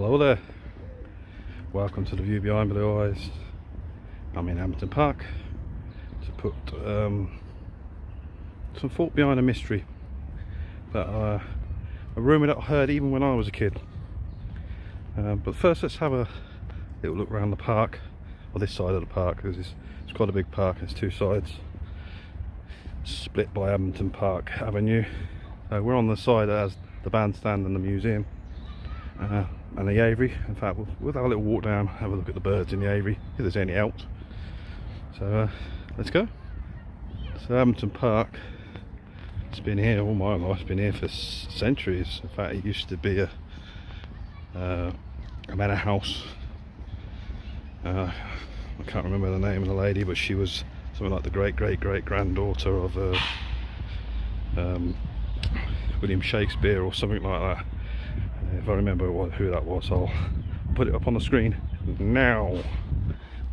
Hello there, welcome to the view behind Blue Eyes. I'm in Abington Park to put some thought behind a mystery that a rumour that I heard even when I was a kid. But first let's have a little look around the park, or this side of the park, because it's quite a big park. It's two sides split by Abington Park Avenue. We're on the side that has the bandstand and the museum and the aviary. In fact, we'll have a little walk down, have a look at the birds in the aviary, if there's any else. So let's go. So Abington Park, it's been here all my life, it's been here for centuries. In fact, it used to be a manor house. I can't remember the name of the lady, but she was something like the great granddaughter of William Shakespeare or something like that. If I remember who that was, I'll put it up on the screen now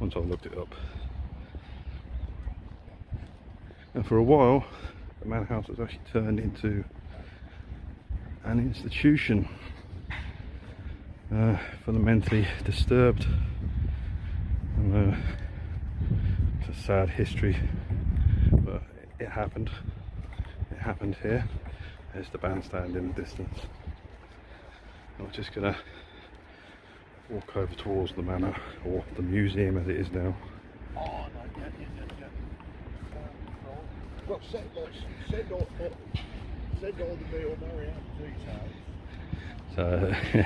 once I've looked it up. And for a while the manor house has actually turned into an institution for the mentally disturbed, and it's a sad history, but it happened here. There's the bandstand in the distance. I'm just gonna walk over towards the manor, or the museum as it is now. Well, send all the mail Mary out to So there's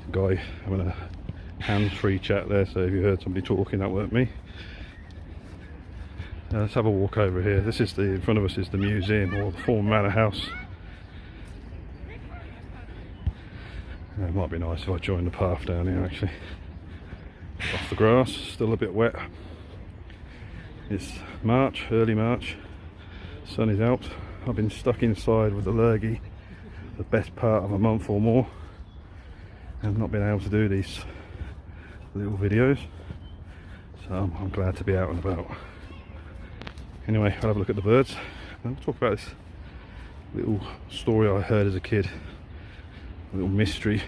a guy having a hands-free chat there, so if you heard somebody talking, that weren't me. Let's have a walk over here. This is in front of us is the museum, or the former manor house. It might be nice if I join the path down here actually. Off the grass, still a bit wet. It's March, early March. Sun is out. I've been stuck inside with the lurgy the best part of a month or more, and not been able to do these little videos. So I'm glad to be out and about. Anyway, I'll have a look at the birds. I'll talk about this little story I heard as a kid. A little mystery.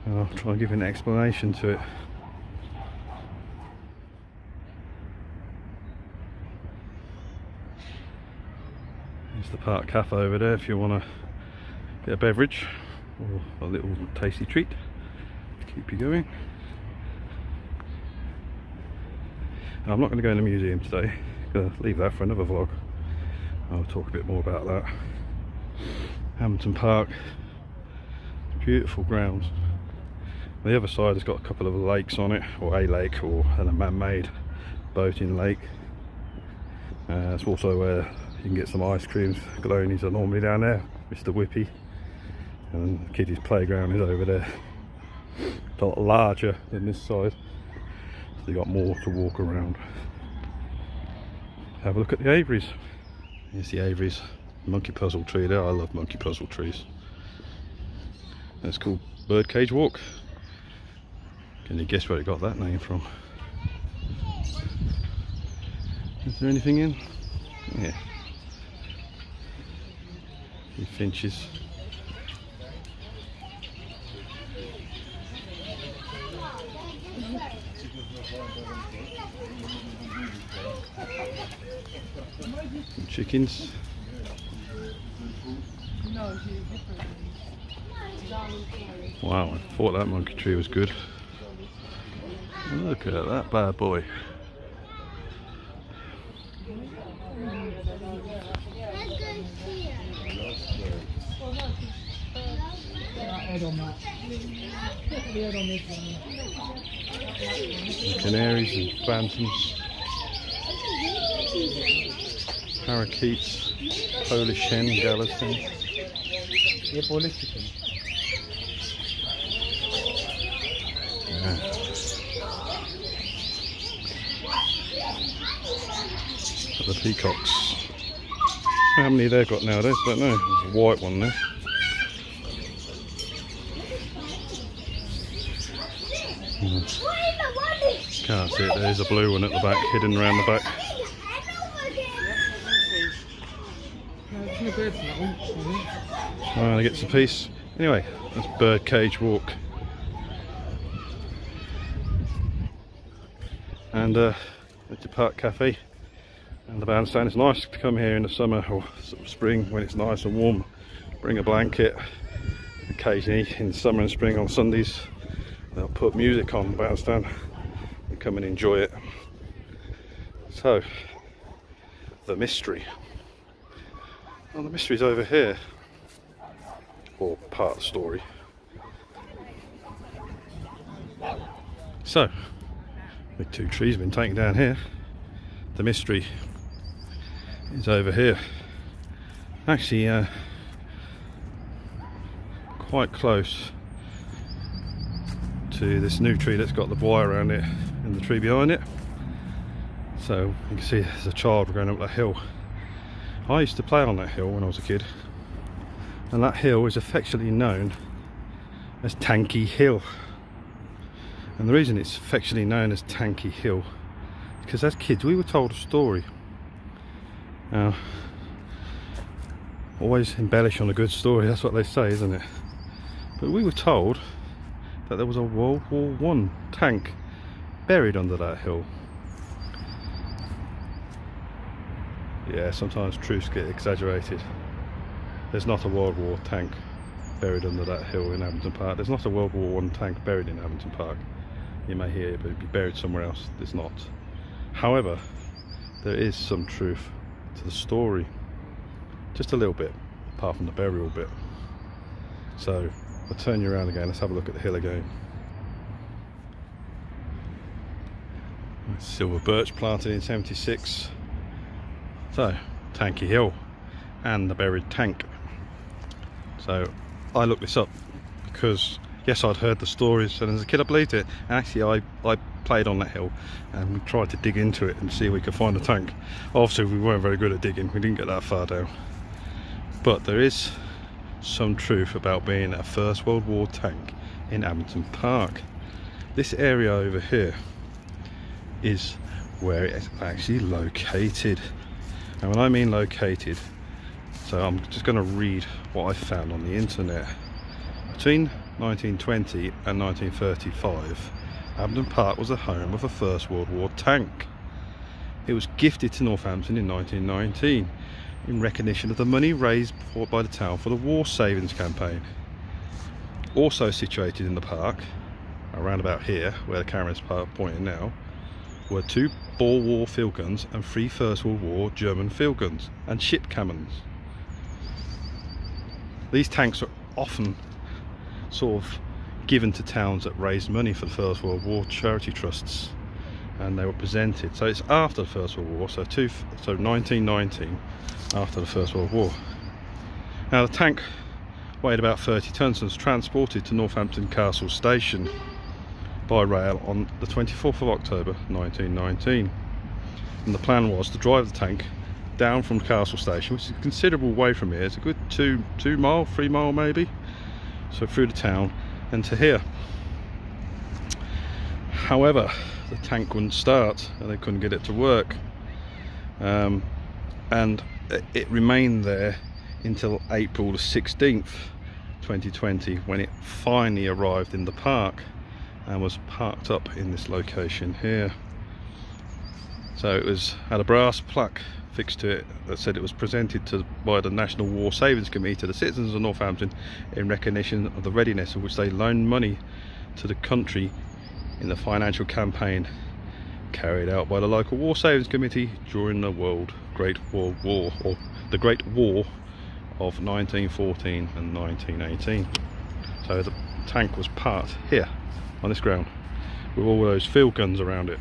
I'll try and give an explanation to it. There's the park cafe over there if you want to get a beverage or a little tasty treat to keep you going. I'm not going to go in the museum today. I'm going to leave that for another vlog. I'll talk a bit more about that. Abington Park, beautiful grounds. The other side has got a couple of lakes on it, or a lake, or a man-made boating lake. It's also where you can get some ice creams. Glonies are normally down there, Mr. Whippy, and the kiddies' playground is over there. It's a lot larger than this side, so you got more to walk around. Have a look at the aviaries. Here's the aviaries. Monkey puzzle tree there. I love monkey puzzle trees. That's called Birdcage Walk. Can you guess where it got that name from? Is there anything in? Yeah. A few finches. Some chickens. Wow, I thought that monkey tree was good. Look at that bad boy. Canaries and phantoms, parakeets, Polish hen, Gallus hen. Yeah, Polish chicken. Yeah. The peacocks. How many they've got nowadays? Don't know. There's a white one there. Can't see it. There's a blue one at the back, hidden around the back. Trying to get some peace. Anyway, that's Birdcage Walk. And it's a park cafe and the bandstand. It's nice to come here in the summer or sort of spring when it's nice and warm. Bring a blanket. Occasionally in summer and spring on Sundays they'll put music on the bandstand and come and enjoy it. So the mystery. Well, the mystery's over here, or part of the story. So big two trees have been taken down here. The mystery is over here. Actually quite close to this new tree that's got the wire around it and the tree behind it. So you can see there's a child going up that hill. I used to play on that hill when I was a kid, and that hill is affectionately known as Tankt Hill. And the reason it's affectionately known as Tankt Hill is because as kids we were told a story. Now, always embellish on a good story, that's what they say, isn't it? But we were told that there was a World War I tank buried under that hill. Yeah, sometimes truths get exaggerated. There's not a World War tank buried under that hill in Abington Park. There's not a World War I tank buried in Abington Park. You may hear it, but it'd be buried somewhere else. There's not. However, there is some truth to the story. Just a little bit, apart from the burial bit. So I'll turn you around again. Let's have a look at the hill again. Silver birch planted in 76. So Tankt Hill and the buried tank. So I looked this up because yes, I'd heard the stories, and as a kid I believed it. And actually I played on that hill and we tried to dig into it and see if we could find a tank. Obviously we weren't very good at digging, we didn't get that far down. But there is some truth about being a First World War tank in Abington Park. This area over here is where it's actually located. And when I mean located, so I'm just going to read what I found on the internet. Between 1920 and 1935, Abington Park was the home of a First World War tank. It was gifted to Northampton in 1919 in recognition of the money raised by the town for the war savings campaign. Also situated in the park, around about here where the camera's pointing now, were 2 Boer War field guns and 3 First World War German field guns and ship cannons. These tanks are often sort of given to towns that raised money for the First World War charity trusts, and they were presented. So it's after the First World War, so 1919, after the First World War. Now the tank weighed about 30 tons and was transported to Northampton Castle Station by rail on the 24th of October 1919, and the plan was to drive the tank down from Castle Station, which is a considerable way from here. It's a good 3 mile maybe, so through the town and to here. However, the tank wouldn't start and they couldn't get it to work, and it remained there until April the 16th 2020, when it finally arrived in the park and was parked up in this location here. So it had a brass plaque fixed to it that said it was presented by the National War Savings Committee to the citizens of Northampton in recognition of the readiness in which they loaned money to the country in the financial campaign carried out by the local War Savings Committee during the Great World War, or the Great War of 1914 and 1918. So the tank was parked here on this ground with all those field guns around it.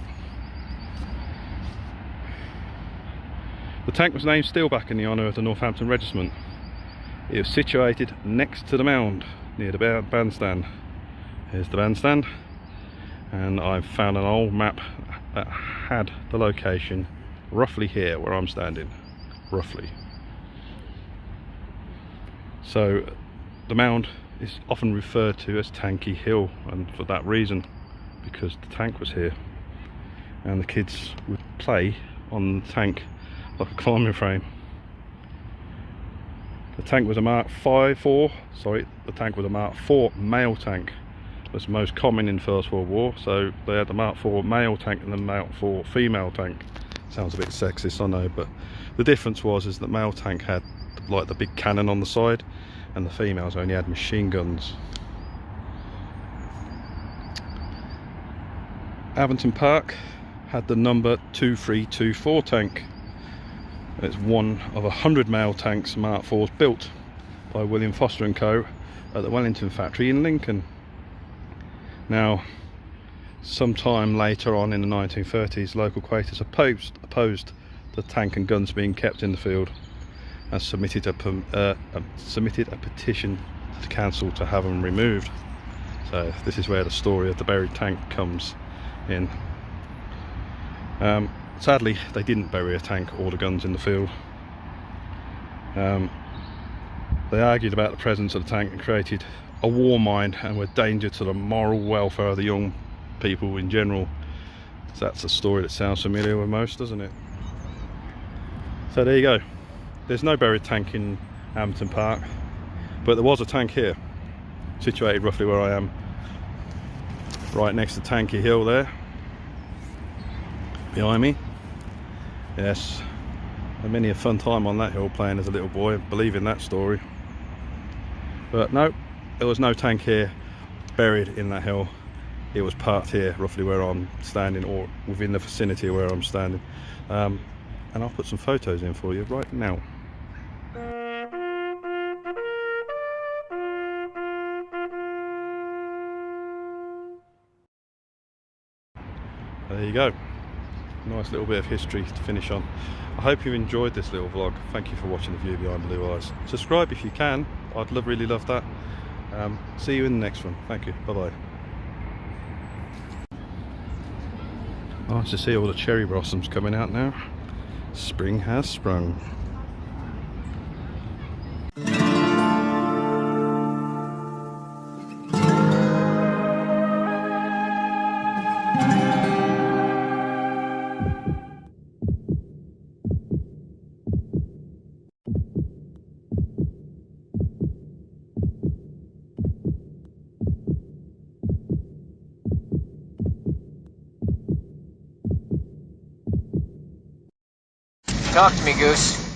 The tank was named Steelback in the honour of the Northampton Regiment. It was situated next to the mound near the bandstand. Here's the bandstand, and I've found an old map that had the location roughly here where I'm standing, roughly. So the mound is often referred to as Tankt Hill, and for that reason, because the tank was here and the kids would play on the tank like a climbing frame. The tank was a Mark 4 male tank. It was most common in First World War, so they had the Mark 4 male tank and the Mark 4 female tank. Sounds a bit sexist, I know, but the difference is that male tank had like the big cannon on the side, and the females only had machine guns. Abington Park had the number 2324 tank. It's one of 100 male tanks Mark 4s built by William Foster and Co. at the Wellington factory in Lincoln. Now, sometime later on in the 1930s, local Quakers opposed the tank and guns being kept in the field, and submitted a petition to the council to have them removed. So this is where the story of the buried tank comes in. Sadly, they didn't bury a tank or the guns in the field. They argued about the presence of the tank and created a war mine and were a danger to the moral welfare of the young people in general. So that's a story that sounds familiar with most, doesn't it? So there you go. There's no buried tank in Abington Park, but there was a tank here, situated roughly where I am, right next to Tankt Hill there, behind me. Yes, had many a fun time on that hill playing as a little boy, believing that story. But no, there was no tank here buried in that hill. It was parked here, roughly where I'm standing, or within the vicinity where I'm standing. And I'll put some photos in for you right now. There you go. Nice little bit of history to finish on. I hope you enjoyed this little vlog. Thank you for watching The View Behind Blue Eyes. Subscribe if you can. I'd really love that. See you in the next one. Thank you. Bye bye. Nice to see all the cherry blossoms coming out now. Spring has sprung. Talk to me, Goose.